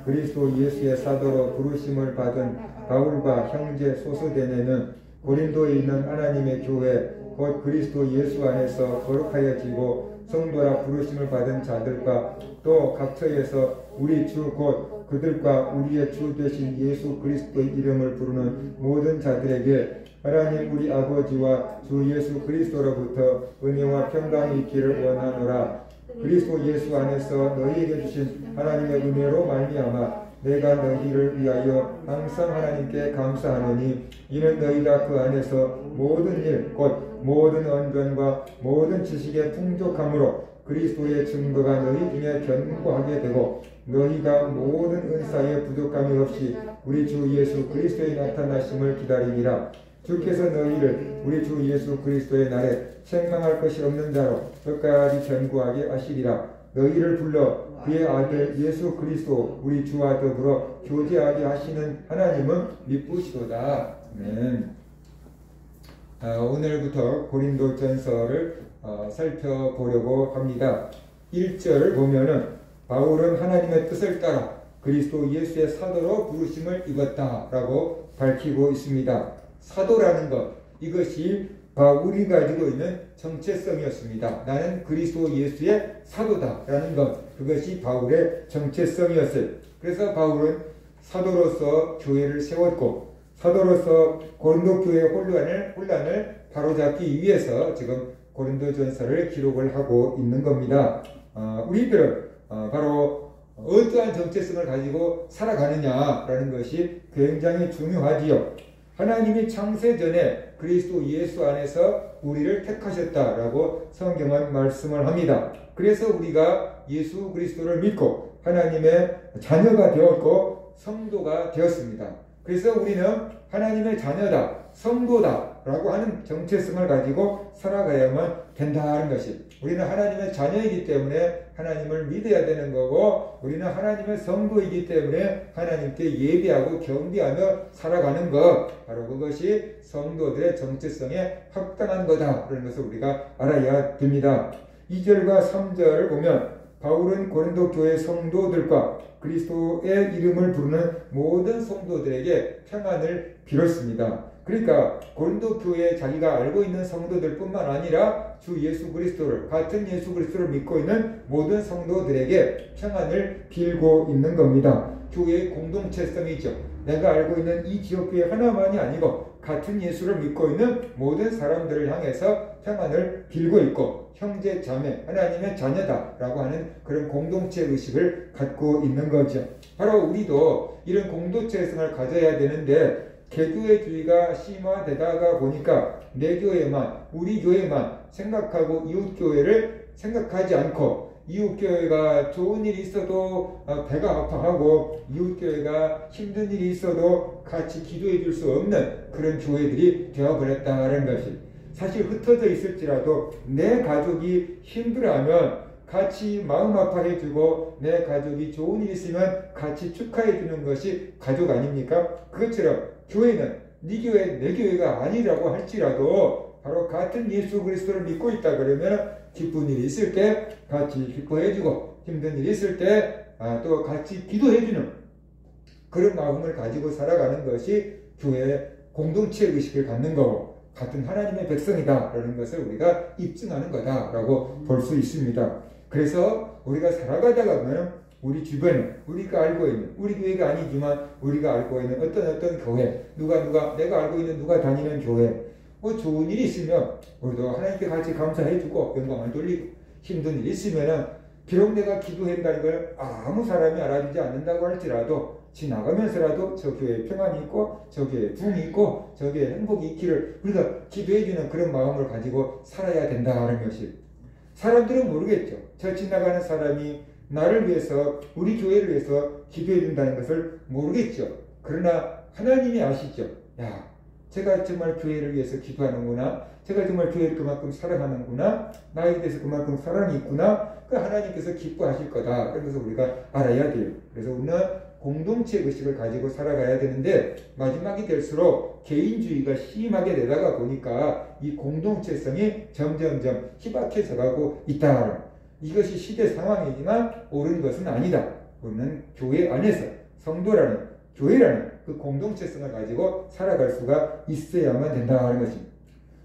그리스도 예수의 사도로 부르심을 받은 바울과 형제 소스데네는 고린도에 있는 하나님의 교회 곧 그리스도 예수 안에서 거룩하여지고 성도라 부르심을 받은 자들과 또 각처에서 우리 주 곧 그들과 우리의 주 되신 예수 그리스도의 이름을 부르는 모든 자들에게 하나님 우리 아버지와 주 예수 그리스도로부터 은혜와 평강이 있기를 원하노라. 그리스도 예수 안에서 너희에게 주신 하나님의 은혜로 말미암아 내가 너희를 위하여 항상 하나님께 감사하노니 이는 너희가 그 안에서 모든 일 곧 모든 언변과 모든 지식의 풍족함으로 그리스도의 증거가 너희 중에 견고하게 되고 너희가 모든 은사에 부족함이 없이 우리 주 예수 그리스도의 나타나심을 기다리니라. 주께서 너희를 우리 주 예수 그리스도의 날에 책망할 것이 없는 자로 끝까지 견고하게 하시리라. 너희를 불러 그의 아들 예수 그리스도 우리 주와 더불어 교제하게 하시는 하나님은 미쁘시도다. 아멘. 오늘부터 고린도 전서를 살펴보려고 합니다. 1절을 보면은 바울은 하나님의 뜻을 따라 그리스도 예수의 사도로 부르심을 입었다 라고 밝히고 있습니다. 사도라는 것, 이것이 바울이 가지고 있는 정체성이었습니다. 나는 그리스도 예수의 사도다 라는 것, 그것이 바울의 정체성이었어요. 그래서 바울은 사도로서 교회를 세웠고 사도로서 고린도 교회의 혼란을 바로잡기 위해서 지금 고린도전서를 기록을 하고 있는 겁니다. 우리들은 바로 어떠한 정체성을 가지고 살아가느냐라는 것이 굉장히 중요하지요. 하나님이 창세 전에 그리스도 예수 안에서 우리를 택하셨다라고 성경은 말씀을 합니다. 그래서 우리가 예수 그리스도를 믿고 하나님의 자녀가 되었고 성도가 되었습니다. 그래서 우리는 하나님의 자녀다, 성도다 라고 하는 정체성을 가지고 살아가야만 된다는 것이, 우리는 하나님의 자녀이기 때문에 하나님을 믿어야 되는 거고 우리는 하나님의 성도이기 때문에 하나님께 예배하고 경배하며 살아가는 것, 바로 그것이 성도들의 정체성에 합당한 거다 그런 것을 우리가 알아야 됩니다. 2절과 3절을 보면 바울은 고린도 교회 성도들과 그리스도의 이름을 부르는 모든 성도들에게 평안을 빌었습니다. 그러니까 고린도 교회에 자기가 알고 있는 성도들 뿐만 아니라 주 예수 그리스도를, 같은 예수 그리스도를 믿고 있는 모든 성도들에게 평안을 빌고 있는 겁니다. 교회의 공동체성이죠. 내가 알고 있는 이 지역교회 하나만이 아니고 같은 예수를 믿고 있는 모든 사람들을 향해서 평안을 빌고 있고 형제 자매 하나님의 자녀다라고 하는 그런 공동체 의식을 갖고 있는 거죠. 바로 우리도 이런 공동체성을 가져야 되는데 개교회주의가 심화되다가 보니까 내 교회만, 우리 교회만 생각하고 이웃교회를 생각하지 않고 이웃교회가 좋은 일이 있어도 배가 아파하고 이웃교회가 힘든 일이 있어도 같이 기도해 줄 수 없는 그런 교회들이 되어버렸다는 것이, 사실 흩어져 있을지라도 내 가족이 힘들어하면 같이 마음 아파해주고 내 가족이 좋은 일 있으면 같이 축하해주는 것이 가족 아닙니까? 그것처럼 교회는 네 교회 내 교회가 아니라고 할지라도 바로 같은 예수 그리스도를 믿고 있다 그러면 기쁜 일이 있을 때 같이 기뻐해주고 힘든 일이 있을 때 또 같이 기도해주는 그런 마음을 가지고 살아가는 것이 교회의 공동체 의식을 갖는 거고 같은 하나님의 백성이다 라는 것을 우리가 입증하는 거다라고 볼 수 있습니다. 그래서 우리가 살아가다가 보면 우리 주변에 우리가 알고 있는, 우리 교회가 아니지만 우리가 알고 있는 어떤 교회, 내가 알고 있는 누가 다니는 교회, 좋은 일이 있으면 우리도 하나님께 같이 감사해주고 영광을 돌리고, 힘든 일이 있으면 비록 내가 기도한다는 걸 아무 사람이 알아주지 않는다고 할지라도 지나가면서라도 저 교회에 평안이 있고 저 교회에 부흥이 있고 저 교회에 행복이 있기를 우리가 기도해주는 그런 마음을 가지고 살아야 된다는 것이, 사람들은 모르겠죠. 저 지나가는 사람이 나를 위해서, 우리 교회를 위해서 기도해 준다는 것을 모르겠죠. 그러나 하나님이 아시죠. 야, 제가 정말 교회를 위해서 기도하는구나, 제가 정말 교회를 그만큼 사랑하는구나, 나에 대해서 그만큼 사랑이 있구나, 그 하나님께서 기뻐하실 거다. 그래서 우리가 알아야 돼요. 그래서 우리는 공동체 의식을 가지고 살아가야 되는데 마지막이 될수록 개인주의가 심하게 되다가 보니까 이 공동체성이 점점점 희박해져 가고 있다. 이것이 시대 상황이지만 옳은 것은 아니다. 우리는 교회 안에서 성도라는 교회라는 그 공동체성을 가지고 살아갈 수가 있어야만 된다는 것입니다.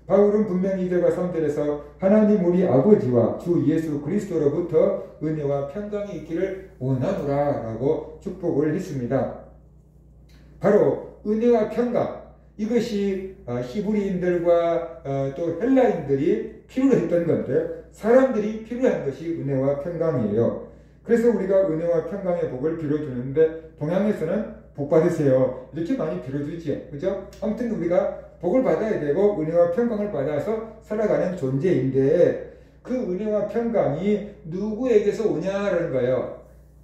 바울은 분명히 2절과 3절에서 하나님 우리 아버지와 주 예수 그리스도로부터 은혜와 평강이 있기를 원하노라 라고 축복을 했습니다. 바로 은혜와 평강, 이것이 히브리인들과 또 헬라인들이 필요로 했던 건데 사람들이 필요한 것이 은혜와 평강이에요. 그래서 우리가 은혜와 평강의 복을 빌어주는데 동양에서는 복 받으세요 이렇게 많이 빌어주지요. 그죠? 아무튼 우리가 복을 받아야 되고 은혜와 평강을 받아서 살아가는 존재인데 그 은혜와 평강이 누구에게서 오냐라는 거예요.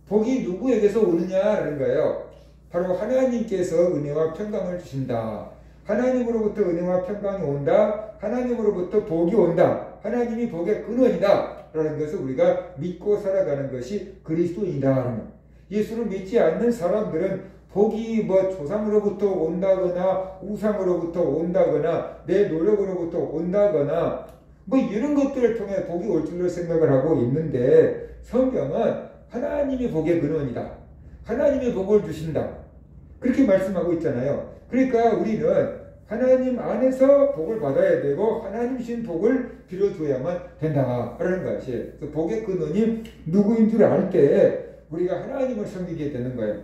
복이 누구에게서 오느냐라는 거예요. 바로 하나님께서 은혜와 평강을 주신다. 하나님으로부터 은혜와 평강이 온다. 하나님으로부터 복이 온다. 하나님이 복의 근원이다 라는 것을 우리가 믿고 살아가는 것이 그리스도인이다. 예수를 믿지 않는 사람들은 복이 뭐 조상으로부터 온다거나 우상으로부터 온다거나 내 노력으로부터 온다거나 뭐 이런 것들을 통해 복이 올 줄로 생각을 하고 있는데 성경은 하나님이 복의 근원이다. 하나님이 복을 주신다. 그렇게 말씀하고 있잖아요. 그러니까 우리는 하나님 안에서 복을 받아야 되고 하나님 신 복을 빌어줘야만 된다라는 것이 복의 근원이 누구인 줄 알 때 우리가 하나님을 섬기게 되는 거예요.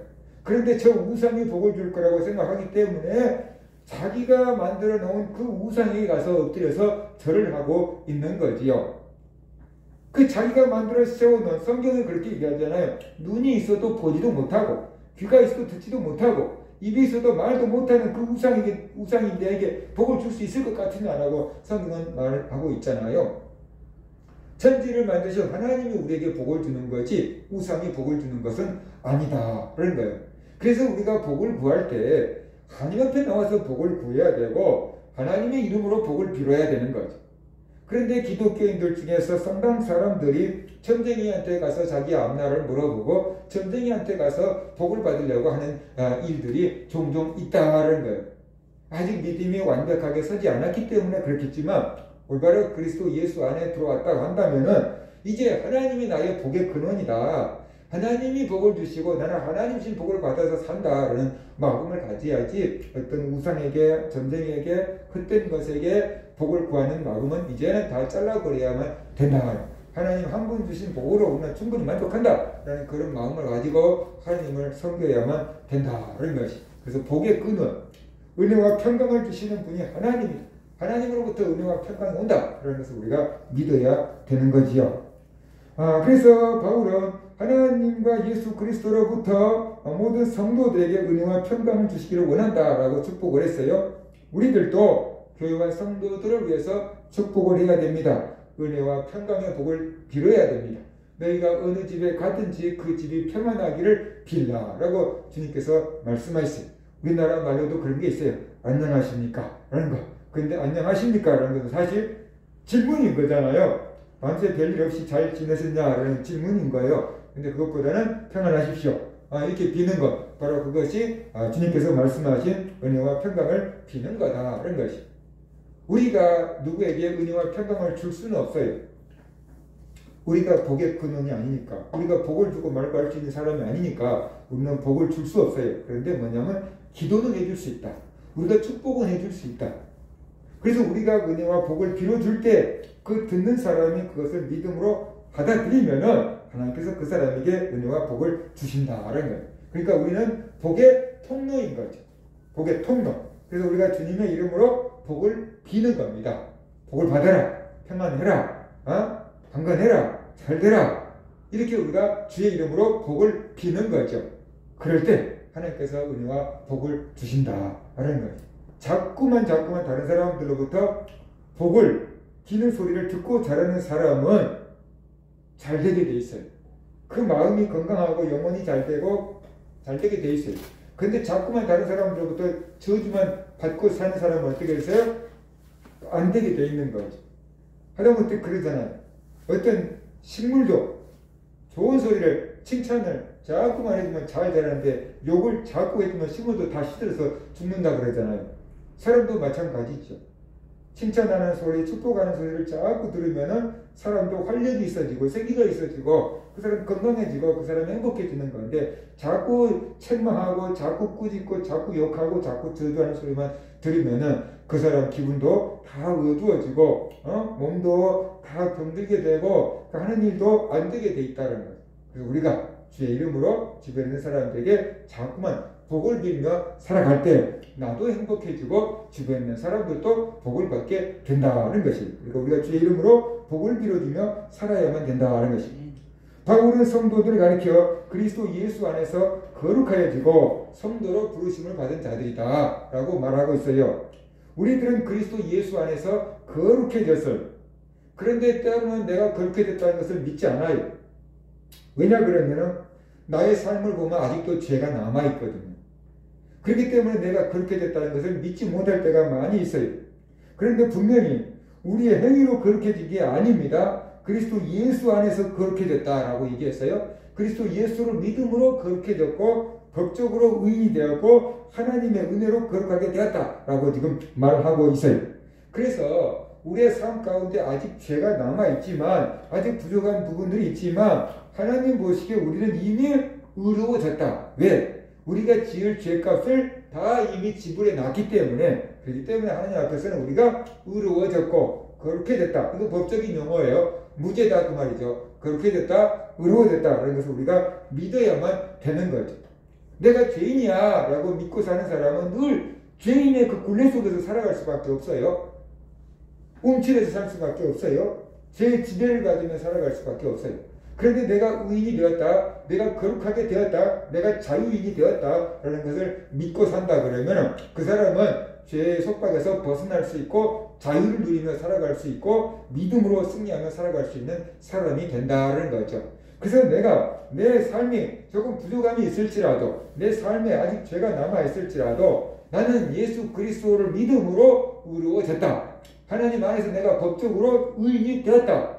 그런데 저 우상이 복을 줄 거라고 생각하기 때문에 자기가 만들어 놓은 그 우상에 가서 엎드려서 절을 하고 있는 거지요. 그 자기가 만들어 세워놓은 성경은 그렇게 얘기하잖아요. 눈이 있어도 보지도 못하고 귀가 있어도 듣지도 못하고 입이 있어도 말도 못하는 그 우상이 내게 복을 줄 수 있을 것 같으냐라고 성경은 말을 하고 있잖아요. 천지를 만드신 하나님이 우리에게 복을 주는 거지 우상이 복을 주는 것은 아니다 그런 거예요. 그래서 우리가 복을 구할 때 하나님 앞에 나와서 복을 구해야 되고 하나님의 이름으로 복을 빌어야 되는 거죠. 그런데 기독교인들 중에서 성당 사람들이 점쟁이한테 가서 자기 앞날을 물어보고 점쟁이한테 가서 복을 받으려고 하는 일들이 종종 있다는 거예요. 아직 믿음이 완벽하게 서지 않았기 때문에 그렇겠지만 올바로 그리스도 예수 안에 들어왔다고 한다면은 이제 하나님이 나의 복의 근원이다. 하나님이 복을 주시고 나는 하나님 신 복을 받아서 산다라는 마음을 가져야지 어떤 우상에게 점쟁이에게 헛된 것에게 복을 구하는 마음은 이제는 다 잘라버려야만 된다. 하나님 한 분 주신 복으로 우리는 충분히 만족한다라는 그런 마음을 가지고 하나님을 섬겨야만 된다는 것이. 그래서 복의 근원, 은혜와 평강을 주시는 분이 하나님이다. 하나님으로부터 은혜와 평강이 온다. 그런 것을 우리가 믿어야 되는 거지요. 그래서 바울은 하나님과 예수 그리스도로부터 모든 성도들에게 은혜와 평강을 주시기를 원한다라고 축복을 했어요. 우리들도 교회와 성도들을 위해서 축복을 해야 됩니다. 은혜와 평강의 복을 빌어야 됩니다. 너희가 어느 집에 가든지 그 집이 평안하기를 빌라라고 주님께서 말씀하셨어요. 우리나라 말로도 그런 게 있어요. 안녕하십니까? 라는 거. 근데 안녕하십니까? 라는 것은 사실 질문인 거잖아요. 밤새 별일 없이 잘 지내셨냐라는 질문인 거예요. 근데 그것보다는 평안하십시오. 이렇게 비는 것. 바로 그것이 주님께서 말씀하신 은혜와 평강을 비는 거다라는 것이. 우리가 누구에게 은혜와 평강을 줄 수는 없어요. 우리가 복의 근원이 아니니까. 우리가 복을 주고 말고 할 수 있는 사람이 아니니까 우리는 복을 줄 수 없어요. 그런데 뭐냐면 기도는 해줄 수 있다. 우리가 축복은 해줄 수 있다. 그래서 우리가 은혜와 복을 빌어줄 때 그 듣는 사람이 그것을 믿음으로 받아들이면은 하나님께서 그 사람에게 은혜와 복을 주신다라는 거예요. 그러니까 우리는 복의 통로인 거죠. 복의 통로. 그래서 우리가 주님의 이름으로 복을 비는 겁니다. 복을 받아라. 평안해라. 강건해라. 잘되라. 이렇게 우리가 주의 이름으로 복을 비는 거죠. 그럴 때 하나님께서 은혜와 복을 주신다라는 거예요. 자꾸만 다른 사람들로부터 복을 비는 소리를 듣고 자라는 사람은 잘 되게 돼 있어요. 그 마음이 건강하고 영혼이 잘 되고 잘 되게 돼 있어요. 근데 자꾸만 다른 사람들로부터 저주만 받고 사는 사람은 어떻게 됐어요? 안 되게 돼 있는 거죠. 하다못해 그러잖아요. 어떤 식물도 좋은 소리를 칭찬을 자꾸만 해주면 잘 자라는데 욕을 자꾸 해주면 식물도 다 시들어서 죽는다 그러잖아요. 사람도 마찬가지죠. 칭찬하는 소리, 축복하는 소리를 자꾸 들으면은 사람도 활력이 있어지고 생기가 있어지고 그 사람 건강해지고 그 사람이 행복해지는 건데 자꾸 책망하고 자꾸 꾸짖고 자꾸 욕하고 자꾸 저주하는 소리만 들으면은 그 사람 기분도 다 어두워지고 몸도 다 병들게 되고 하는 일도 안 되게 돼 있다는 거예요. 그래서 우리가 주의 이름으로 주변에 있는 사람들에게 자꾸만 복을 빌며 살아갈 때 나도 행복해지고 주변에 있는 사람들도 복을 받게 된다는 것이에요. 그리고 우리가 주의 이름으로 복을 빌어주며 살아야만 된다는 것입니다. 바울은 성도들을 가리켜 그리스도 예수 안에서 거룩하여지고 성도로 부르심을 받은 자들이다 라고 말하고 있어요. 우리들은 그리스도 예수 안에서 거룩해졌어요. 그런데 때로는 내가 그렇게 됐다는 것을 믿지 않아요. 왜냐 그러면은 나의 삶을 보면 아직도 죄가 남아있거든요. 그렇기 때문에 내가 그렇게 됐다는 것을 믿지 못할 때가 많이 있어요. 그런데 분명히 우리의 행위로 거룩해진 게 아닙니다. 그리스도 예수 안에서 거룩해졌다라고 얘기했어요. 그리스도 예수를 믿음으로 거룩해졌고 법적으로 의인이 되었고 하나님의 은혜로 거룩하게 되었다라고 지금 말하고 있어요. 그래서 우리의 삶 가운데 아직 죄가 남아있지만 아직 부족한 부분들이 있지만 하나님 보시기에 우리는 이미 의로워졌다. 왜? 우리가 지을 죄값을 다 이미 지불해 놨기 때문에 그렇기 때문에 하나님 앞에서는 우리가 의로워졌고 거룩해졌다. 이거 법적인 용어예요. 무죄다 그 말이죠. 거룩해졌다, 의로워졌다 라는 것을 우리가 믿어야만 되는 거죠. 내가 죄인이야 라고 믿고 사는 사람은 늘 죄인의 그 굴레 속에서 살아갈 수밖에 없어요. 움츠려서 살 수밖에 없어요. 죄의 지배를 가지며 살아갈 수밖에 없어요. 그런데 내가 의인이 되었다, 내가 거룩하게 되었다, 내가 자유인이 되었다 라는 것을 믿고 산다 그러면 그 사람은 죄의 속박에서 벗어날 수 있고 자유를 누리며 살아갈 수 있고 믿음으로 승리하며 살아갈 수 있는 사람이 된다는 거죠. 그래서 내가 내 삶이 조금 부족함이 있을지라도 내 삶에 아직 죄가 남아있을지라도 나는 예수 그리스도를 믿음으로 의로워졌다. 하나님 안에서 내가 법적으로 의인이 되었다.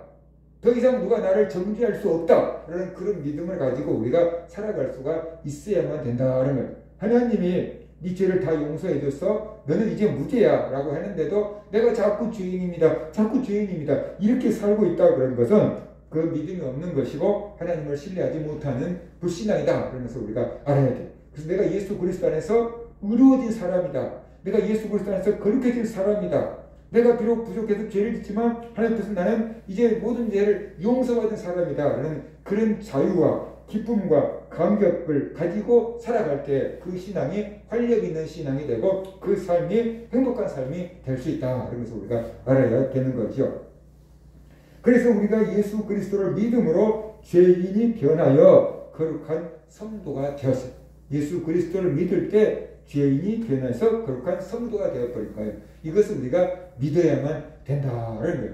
더 이상 누가 나를 정죄할 수 없다. 라는 그런 믿음을 가지고 우리가 살아갈 수가 있어야만 된다는 거예요. 하나님이 네 죄를 다 용서해 줬어. 너는 이제 무죄야 라고 하는데도 내가 자꾸 죄인입니다. 자꾸 죄인입니다. 이렇게 살고 있다 그런 것은 그 믿음이 없는 것이고 하나님을 신뢰하지 못하는 불신앙이다. 그러면서 우리가 알아야 돼. 그래서 내가 예수 그리스도 안에서 의로워진 사람이다. 내가 예수 그리스도 안에서 거룩해진 사람이다. 내가 비록 부족해서 죄를 짓지만 하나님 앞에서 나는 이제 모든 죄를 용서받은 사람이다 라는 그런 자유와 기쁨과 감격을 가지고 살아갈 때 그 신앙이 활력 있는 신앙이 되고 그 삶이 행복한 삶이 될 수 있다. 그러면서 우리가 알아야 되는 거죠. 그래서 우리가 예수 그리스도를 믿음으로 죄인이 변하여 거룩한 성도가 되었어요. 예수 그리스도를 믿을 때 죄인이 변해서 거룩한 성도가 되어버릴 거예요. 이것을 우리가 믿어야만 된다는 거예요.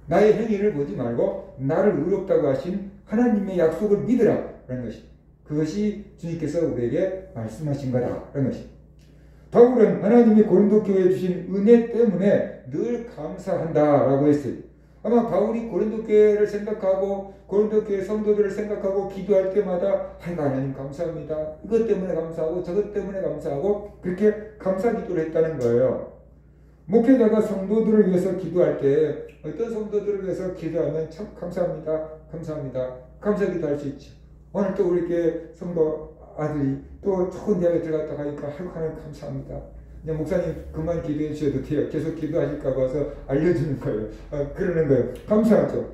나의 행위를 보지 말고 나를 의롭다고 하신 하나님의 약속을 믿으라 라는 것이 그것이 주님께서 우리에게 말씀하신 거다라는 것이. 바울은 하나님이 고린도 교회에 주신 은혜 때문에 늘 감사한다라고 했어요. 아마 바울이 고린도 교회를 생각하고 고린도 교회 성도들을 생각하고 기도할 때마다 하나님 감사합니다. 이것 때문에 감사하고 저것 때문에 감사하고 그렇게 감사 기도를 했다는 거예요. 목회자가 성도들을 위해서 기도할 때 어떤 성도들을 위해서 기도하면 참 감사합니다. 감사합니다. 감사 기도할 수 있죠. 오늘 또 우리 교회 성도 아들이 또 좋은 대학에 들어갔다 가니까 하나님 감사합니다. 그냥 목사님 그만 기도해 주셔도 돼요. 계속 기도하실까 봐서 알려주는 거예요. 그러는 거예요. 감사하죠.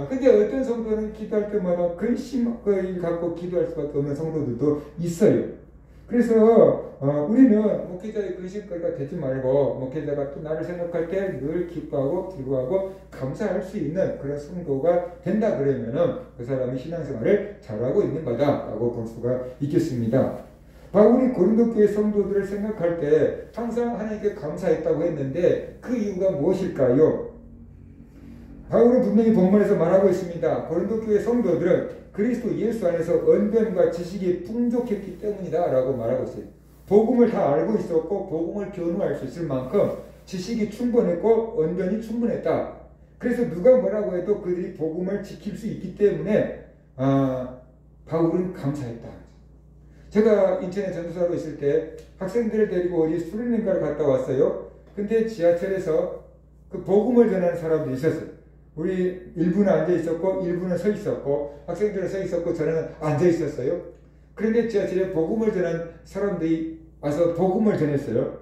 근데 어떤 성도는 기도할 때마다 근심을 갖고 기도할 수밖에 없는 성도들도 있어요. 그래서 우리는 목회자의 근심거리가 되지 말고 목회자가 또 나를 생각할 때 늘 기뻐하고 기도하고 감사할 수 있는 그런 성도가 된다 그러면은 그 사람이 신앙생활을 잘하고 있는 거다라고 볼 수가 있겠습니다. 바울이 고린도 교회 성도들을 생각할 때 항상 하나님께 감사했다고 했는데 그 이유가 무엇일까요? 바울은 분명히 본문에서 말하고 있습니다. 고린도 교회 성도들은 그리스도 예수 안에서 언변과 지식이 풍족했기 때문이다 라고 말하고 있어요. 복음을 다 알고 있었고 복음을 교훈할 수 있을 만큼 지식이 충분했고 언변이 충분했다. 그래서 누가 뭐라고 해도 그들이 복음을 지킬 수 있기 때문에 바울은 감사했다. 제가 인천에 전도사로 있을 때 학생들을 데리고 어디 수련회를 갔다 왔어요. 근데 지하철에서 그 복음을 전하는 사람들이 있었어요. 우리 일부는 앉아 있었고 일부는 서 있었고 학생들은 서 있었고 저는 앉아 있었어요. 그런데 지하철에 복음을 전한 사람들이 와서 복음을 전했어요.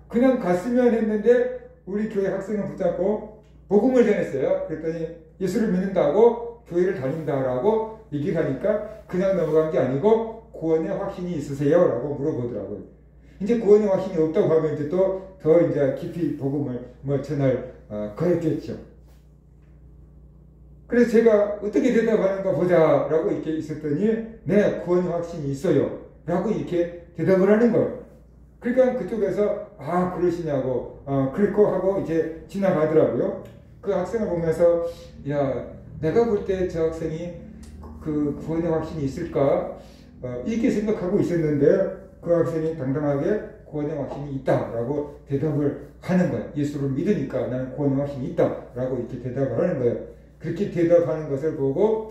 그냥 갔으면 했는데 우리 교회 학생을 붙잡고 복음을 전했어요. 그랬더니 예수를 믿는다고 교회를 다닌다라고 얘기하니까 그냥 넘어간 게 아니고 구원의 확신이 있으세요? 라고 물어보더라고요. 이제 구원의 확신이 없다고 하면 이제 또 더 이제 깊이 복음을 전할 거였겠죠. 그래서 제가 어떻게 대답하는가 보자라고 이렇게 있었더니 네, 구원의 확신이 있어요. 라고 이렇게 대답을 하는 거예요. 그러니까 그쪽에서 그러시냐고 그렇고 하고 이제 지나가더라고요. 그 학생을 보면서 야, 내가 볼 때 저 학생이 그 구원의 확신이 있을까? 이렇게 생각하고 있었는데 그 학생이 당당하게 구원의 확신이 있다라고 대답을 하는 거예요. 예수를 믿으니까 나는 구원의 확신이 있다라고 이렇게 대답을 하는 거예요. 그렇게 대답하는 것을 보고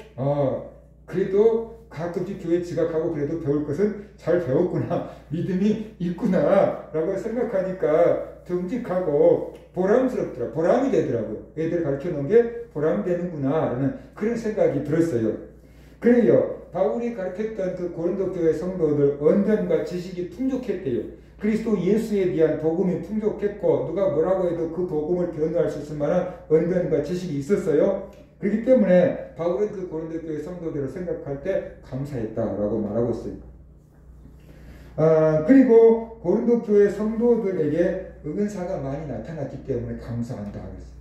그래도 가끔씩 교회 지각하고 그래도 배울 것은 잘 배웠구나, 믿음이 있구나 라고 생각하니까 듬직하고 보람스럽더라, 보람이 되더라고요. 애들 가르쳐 놓은 게 보람이 되는구나 라는 그런 생각이 들었어요. 그래요, 바울이 가르쳤던 그 고린도 교회 성도들 언변과 지식이 풍족했대요. 그리스도 예수에 대한 복음이 풍족했고 누가 뭐라고 해도 그 복음을 변호할 수 있을 만한 언변과 지식이 있었어요. 그렇기 때문에 바울은 그 고린도 교회 성도들을 생각할 때 감사했다라고 말하고 있어요. 그리고 고린도 교회 성도들에게 은사가 많이 나타났기 때문에 감사한다 그랬어요.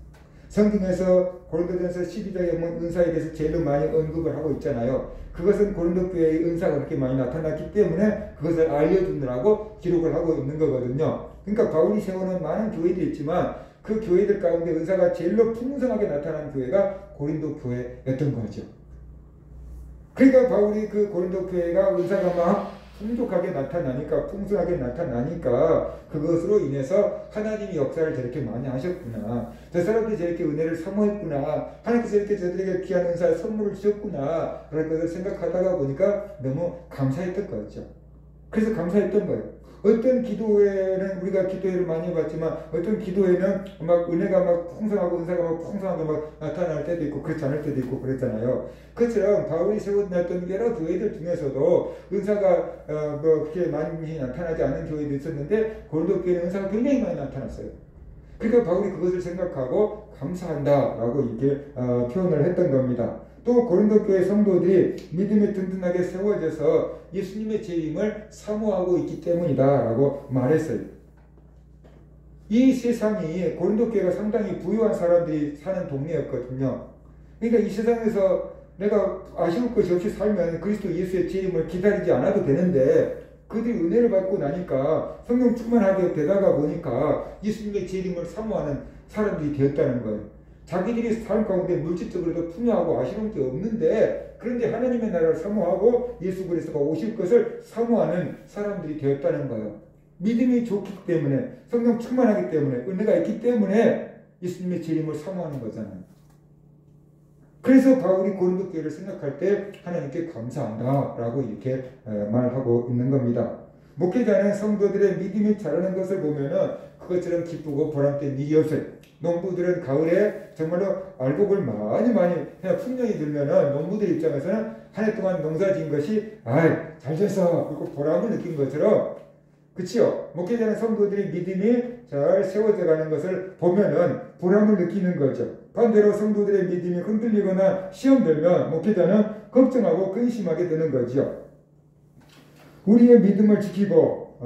성경에서 고린도전서 12장에 보면 은사에 대해서 제일 많이 언급을 하고 있잖아요. 그것은 고린도 교회의 은사가 그렇게 많이 나타났기 때문에 그것을 알려주느라고 기록을 하고 있는 거거든요. 그러니까 바울이 세우는 많은 교회들이 있지만 그 교회들 가운데 은사가 제일로 풍성하게 나타난 교회가 고린도 교회였던 거죠. 그러니까 바울이 그 고린도 교회가 은사가 막 풍족하게 나타나니까, 풍성하게 나타나니까 그것으로 인해서 하나님이 역사를 저렇게 많이 하셨구나, 저 사람들이 저렇게 은혜를 사모했구나, 하나님께서 이렇게 저들에게 귀한 은사의 선물을 주셨구나 그런 것을 생각하다가 보니까 너무 감사했던 거였죠. 그래서 감사했던 거예요. 어떤 기도회는 우리가 기도회를 많이 해봤지만 어떤 기도회는 막 은혜가 막 풍성하고 은사가 막 풍성하게 막 나타날 때도 있고 그렇지 않을 때도 있고 그랬잖아요. 그처럼 바울이 세워놨던 여러 교회들 중에서도 은사가 그렇게 많이 나타나지 않은 교회도 있었는데 고린도 교회는 은사가 굉장히 많이 나타났어요. 그러니까 바울이 그것을 생각하고 감사한다라고 이렇게 표현을 했던 겁니다. 또 고린도 교회 성도들이 믿음에 든든하게 세워져서 예수님의 재림을 사모하고 있기 때문이다 라고 말했어요. 이 세상이 고린도 교회가 상당히 부유한 사람들이 사는 동네였거든요. 그러니까 이 세상에서 내가 아쉬울 것이 없이 살면 그리스도 예수의 재림을 기다리지 않아도 되는데 그들이 은혜를 받고 나니까 성령 충만하게 되다가 보니까 예수님의 재림을 사모하는 사람들이 되었다는 거예요. 자기들이 삶 가운데 물질적으로도 풍요하고 아쉬운 게 없는데 그런데 하나님의 나라를 사모하고 예수 그리스도가 오실 것을 사모하는 사람들이 되었다는 거예요. 믿음이 좋기 때문에, 성령 충만하기 때문에, 은혜가 있기 때문에 예수님의 재림을 사모하는 거잖아요. 그래서 바울이 고린도 교회를 생각할 때 하나님께 감사한다 라고 이렇게 말하고 있는 겁니다. 목회자는 성도들의 믿음이 자라는 것을 보면은 그것처럼 기쁘고 보람된 일이 없어요. 농부들은 가을에 정말로 알곡을 많이 해야 풍년이 들면은 농부들 입장에서는 한 해 동안 농사 지은 것이 잘 됐어 그리고 보람을 느낀 것처럼, 그치요? 목회자는 성도들의 믿음이 잘 세워져 가는 것을 보면은 보람을 느끼는 거죠. 반대로 성도들의 믿음이 흔들리거나 시험 들면 목회자는 걱정하고 근심하게 되는 거죠. 우리의 믿음을 지키고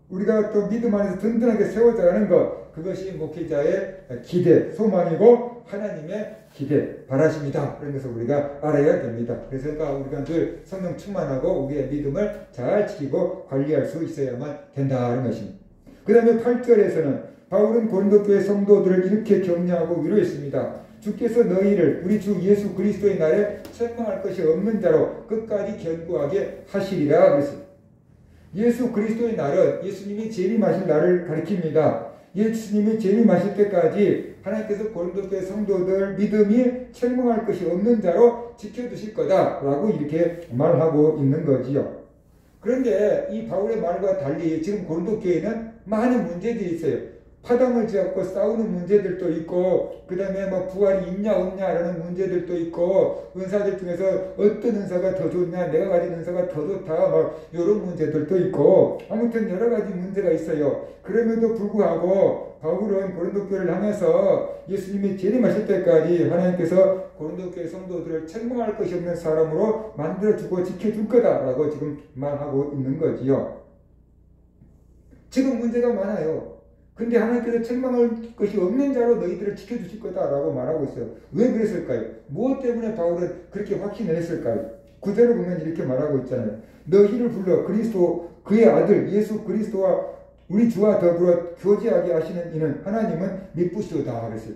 우리가 또 믿음 안에서 든든하게 세워져가는 것, 그것이 목회자의 기대, 소망이고 하나님의 기대, 바라심이다. 그런 것을 우리가 알아야 됩니다. 그래서 우리가 늘 성령 충만하고 우리의 믿음을 잘 지키고 관리할 수 있어야만 된다는 것입니다. 그 다음에 8절에서는 바울은 고린도 교회 성도들을 이렇게 격려하고 위로했습니다. 주께서 너희를 우리 주 예수 그리스도의 날에 책망할 것이 없는 자로 끝까지 견고하게 하시리라 그랬습니다. 예수 그리스도의 날은 예수님이 재림하실 날을 가리킵니다. 예수님이 재림하실 때까지 하나님께서 고린도 교회 성도들 믿음이 책망할 것이 없는 자로 지켜주실 거다라고 이렇게 말하고 있는 거지요. 그런데 이 바울의 말과 달리 지금 고린도 교회는 많은 문제들이 있어요. 파당을 지었고 싸우는 문제들도 있고, 그 다음에 뭐 부활이 있냐 없냐라는 문제들도 있고, 은사들 중에서 어떤 은사가 더 좋냐, 내가 가진 은사가 더 좋다, 막 이런 문제들도 있고, 아무튼 여러 가지 문제가 있어요. 그럼에도 불구하고 바울은 고린도 교회를 향해서 예수님이 재림하실 때까지 하나님께서 고린도 교회 성도들을 책망할 것이 없는 사람으로 만들어주고 지켜줄 거다라고 지금 말하고 있는 거지요. 지금 문제가 많아요. 근데 하나님께서 책망할 것이 없는 자로 너희들을 지켜주실 거다라고 말하고 있어요. 왜 그랬을까요? 무엇 때문에 바울은 그렇게 확신을 했을까요? 구절을 보면 이렇게 말하고 있잖아요. 너희를 불러 그리스도 그의 아들 예수 그리스도와 우리 주와 더불어 교제하게 하시는 이는 하나님은 미쁘시오다 그랬어요.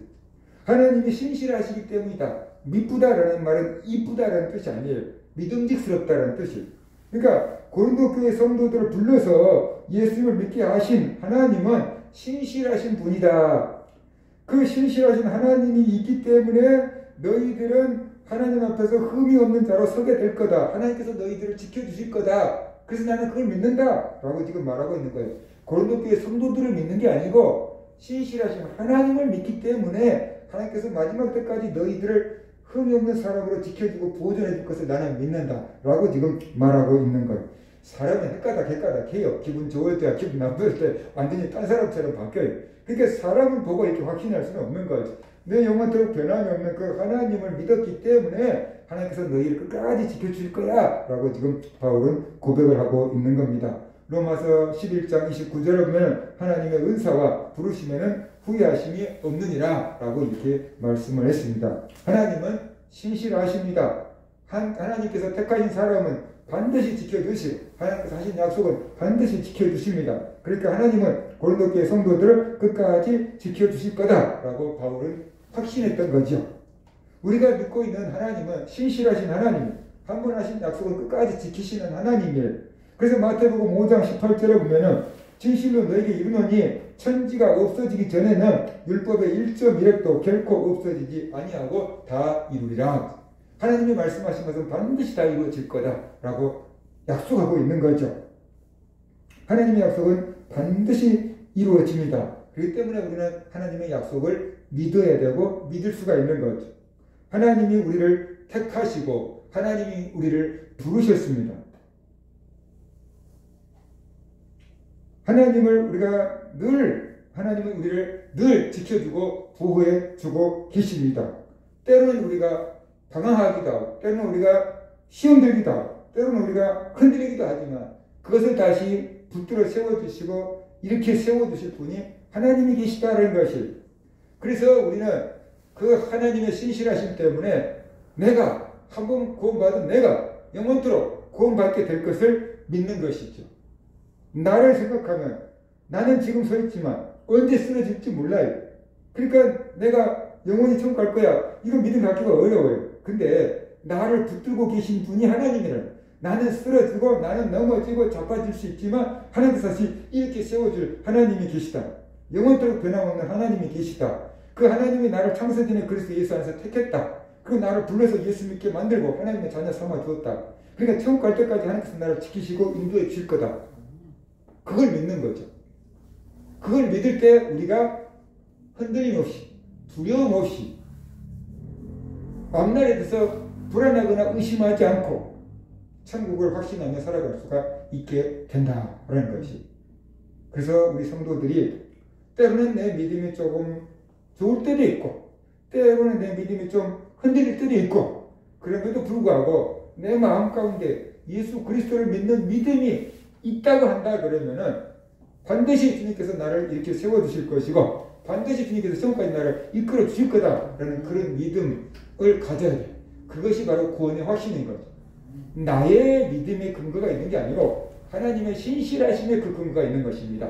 하나님이 신실하시기 때문이다. 미쁘다라는 말은 이쁘다라는 뜻이 아니에요. 믿음직스럽다라는 뜻이에요. 그러니까 고린도 교회 성도들을 불러서 예수님을 믿게 하신 하나님은 신실하신 분이다. 그 신실하신 하나님이 있기 때문에 너희들은 하나님 앞에서 흠이 없는 자로 서게 될 거다. 하나님께서 너희들을 지켜주실 거다. 그래서 나는 그걸 믿는다 라고 지금 말하고 있는 거예요. 고린도 교회 성도들을 믿는 게 아니고 신실하신 하나님을 믿기 때문에 하나님께서 마지막 때까지 너희들을 흠이 없는 사람으로 지켜주고 보존해 줄 것을 나는 믿는다 라고 지금 말하고 있는 거예요. 사람은 헷가닥해요. 기분 좋을 때와 기분 나쁠 때 완전히 딴 사람처럼 바뀌어요. 그러니까 사람을 보고 이렇게 확신할 수는 없는 거죠. 내 영원토록 변함이 없는 그 하나님을 믿었기 때문에 하나님께서 너희를 끝까지 지켜줄 거야 라고 지금 바울은 고백을 하고 있는 겁니다. 로마서 11장 29절에 보면 하나님의 은사와 부르심에는 후회하심이 없느니라 라고 이렇게 말씀을 했습니다. 하나님은 신실하십니다. 하나님께서 택하신 사람은 반드시 지켜주시고 하나님께서 하신 약속은 반드시 지켜주십니다. 그러니까 하나님은 고린도 교회 성도들을 끝까지 지켜주실 거다라고 바울은 확신했던 거죠. 우리가 믿고 있는 하나님은 신실하신 하나님, 한 번 하신 약속을 끝까지 지키시는 하나님이에요. 그래서 마태복음 5장 18절에 보면은 진실로 너에게 이르노니 천지가 없어지기 전에는 율법의 1.1획도 결코 없어지지 아니하고 다 이루리라. 하나님이 말씀하신 것은 반드시 다 이루어질 거다라고 약속하고 있는 거죠. 하나님의 약속은 반드시 이루어집니다. 그렇기 때문에 우리는 하나님의 약속을 믿어야 되고 믿을 수가 있는 거죠. 하나님이 우리를 택하시고 하나님이 우리를 부르셨습니다. 하나님은 우리를 늘 지켜주고 보호해주고 계십니다. 때로는 우리가 방황하기도 하고, 때로는 우리가 시험 들기도 하고, 때로는 우리가 흔들리기도 하지만 그것을 다시 붙들어 세워주시고 이렇게 세워주실 분이 하나님이 계시다는 것이. 그래서 우리는 그 하나님의 신실하심 때문에 내가 한번 구원받은 내가 영원토록 구원받게 될 것을 믿는 것이죠. 나를 생각하면 나는 지금 서 있지만 언제 쓰러질지 몰라요. 그러니까 내가 영원히 천국 갈 거야. 이거 믿음 갖기가 어려워요. 근데 나를 붙들고 계신 분이 하나님이라. 나는 쓰러지고 나는 넘어지고 자빠질 수 있지만 하나님께서 다시 이렇게 세워줄 하나님이 계시다. 영원토록 변함없는 하나님이 계시다. 그 하나님이 나를 창세전에 그리스도 예수 안에서 택했다. 그리고 나를 불러서 예수 믿게 만들고 하나님의 자녀 삼아 주었다. 그러니까 천국 갈 때까지 하나님께서 나를 지키시고 인도해 주실 거다. 그걸 믿는 거죠. 그걸 믿을 때 우리가 흔들림 없이 두려움 없이 앞날에 대해서 불안하거나 의심하지 않고 천국을 확신하며 살아갈 수가 있게 된다라는 것이. 그래서 우리 성도들이 때로는 내 믿음이 조금 좋을 때도 있고 때로는 내 믿음이 좀 흔들릴 때도 있고 그럼에도 불구하고 내 마음 가운데 예수 그리스도를 믿는 믿음이 있다고 한다 그러면은 반드시 주님께서 나를 이렇게 세워주실 것이고 반드시 주님께서 천국까지 나를 이끌어 주실 거다라는 그런 믿음을 가져야 돼요. 그것이 바로 구원의 확신인 거죠. 나의 믿음의 근거가 있는 게 아니고 하나님의 신실하심에 그 근거가 있는 것입니다.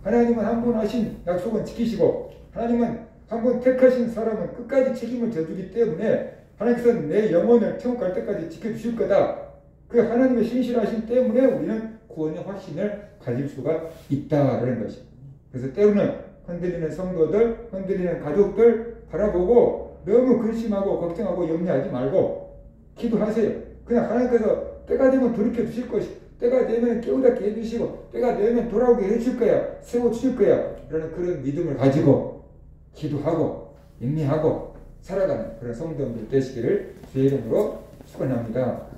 하나님은 한 번 하신 약속은 지키시고 하나님은 한 번 택하신 사람은 끝까지 책임을 져주기 때문에 하나님께서 내 영혼을 천국 갈 때까지 지켜주실 거다. 그 하나님의 신실하심 때문에 우리는 구원의 확신을 가질 수가 있다라는 것입니다. 그래서 때로는 흔들리는 성도들, 흔들리는 가족들 바라보고 너무 근심하고 걱정하고 염려하지 말고 기도하세요. 그냥 하나님께서 때가 되면 돌이켜 주실 것이 때가 되면 깨우닫게 해주시고 때가 되면 돌아오게 해줄 거야. 세워줄 거야. 그런 믿음을 가지고 기도하고 인내하고 살아가는 그런 성도들 되시기를 주의 이름으로 축원합니다.